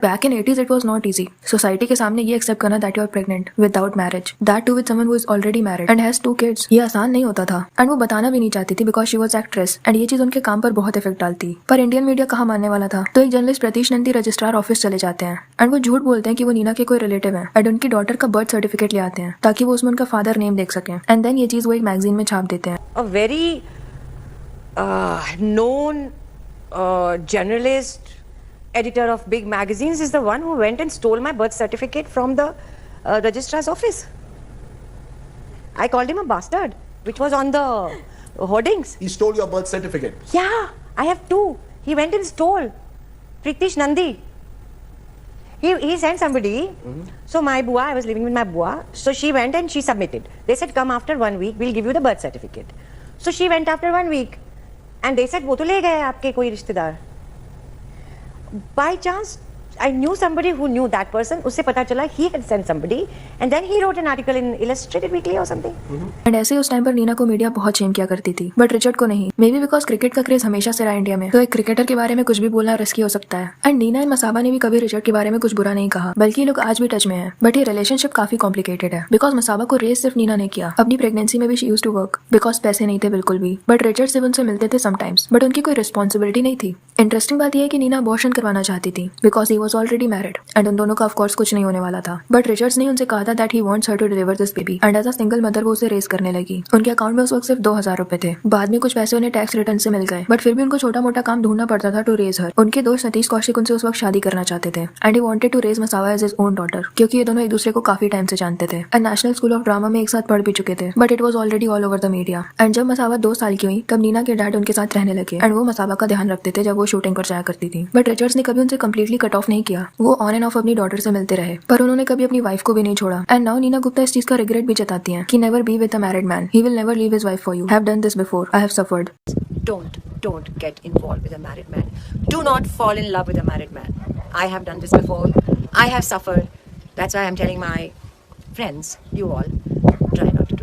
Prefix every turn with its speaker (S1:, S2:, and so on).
S1: Back in 80s it was not easy. Society के सामने ये एक्सेप्ट करना that you are pregnant without marriage, that too with someone who is already married and has 2 kids, ये आसान नहीं होता था. And वो बताना भी नहीं चाहती थी because she was actress and ये चीज उनके काम पर बहुत इफेक्ट डालती. पर इंडियन मीडिया कहाँ मानने वाला था. तो एक journalist Pratish Nandi registrar office चले जाते हैं एंड वो झूठ बोलते हैं कि वो नीना के कोई रिलेटिव है एंड उनकी डॉटर का बर्थ सर्टिफिकेट ले आते हैं ताकि वो उसमें उनका फादर नेम देख सकें. एंड देन ये चीज वो एक मैगजीन में छाप देते हैं.
S2: A very known journalist, editor of big magazines is the one who went and stole my birth certificate from the registrar's office. I called him a bastard, which was on the hoardings.
S3: He stole your birth certificate?
S2: Yeah, I have 2. He went and stole. Pritish Nandi. He sent somebody. So my bua, I was living with my bua. So she went and she submitted. They said, come after 1 week, we'll give you the birth certificate. So she went after 1 week. And they said, वो तो ले गए आपके कोई रिश्तेदार. By chance, I knew somebody who knew that person. उससे पता चला he had sent somebody, and then he wrote an article in Illustrated Weekly or something.
S1: And ऐसे उस टाइम पर नीना को मीडिया बहुत शेम किया करती थी, बट रिचर्ड को नहीं. मे बी बिकॉज क्रिकेट का क्रेज हमेशा से रहा इंडिया में, तो एक क्रिकेटर के बारे में कुछ भी बोलना रिस्की हो सकता है. एंड नीना एंड मसाबा ने भी कभी रिचर्ड के बारे में कुछ बुरा नहीं कहा, बल्कि ये लोग आज भी टच में है. बट ये रिलेशनशिप काफी कॉम्प्लिकेटेड है बिकॉज मसाबा को रेस सिर्फ नीना ने किया. अपनी प्रेगनेंसी में भी she used to work because पैसे नहीं थे बिल्कुल भी. बट रिचर्ड सिर्फ उनसे मिलते थे समटाइम्स, बट उनकी कोई रिस्पॉन्सिबिलिटी नहीं थी. इंटरेस्टिंग बात यह है कि नीना अबॉर्शन करवाना चाहती थी because he was already married and उन दोनों का ऑफ कोर्स कुछ नहीं होने वाला था. बट रिचर्ड्स ने उनसे कहा था that he wants her to deliver this baby and as a single mother वो उसे रेस करने लगी. उनके अकाउंट में उस वक्त सिर्फ 2000 रुपए थे. बाद में कुछ पैसे उन्हें टैक्स रिटर्न से मिल गए, बट फिर भी उनको छोटा मोटा काम ढूंढना पड़ता था टू रेज हर. उनके दोस्त सतीश कौशिक उनसे उस वक्त शादी करना चाहते थे and he wanted to raise मसावा एज हिज ओन डॉटर क्योंकि ये दोनों एक दूसरे को काफी टाइम से जानते थे and national school of drama में एक साथ पढ़ भी चुके थे. But it was already all over the media. And जब मसावा 2 साल की हुई तब नीना के डैड उनके साथ रहने लगे एंड वो मसावा का ध्यान रखते थे जब वो शूटिंग पर जाया करती थी. बट रिचर्ड्स ने कभी उनसे कम्प्लीटली कट ऑफ नहीं किया. वो ऑन एंड ऑफ अपनी डॉटर से मिलते रहे, पर उन्होंने कभी अपनी वाइफ को भी नहीं छोड़ा. एंड नाउ नीना गुप्ता इस चीज का रिग्रेट भी जताती हैं कि never be with a married man. He will never leave his wife for you. Have done this before. I have suffered.
S2: Don't get involved with a married man. Do not fall in love with a married man. I have done this before. I have suffered. That's why I'm telling my friends, you all, try not to do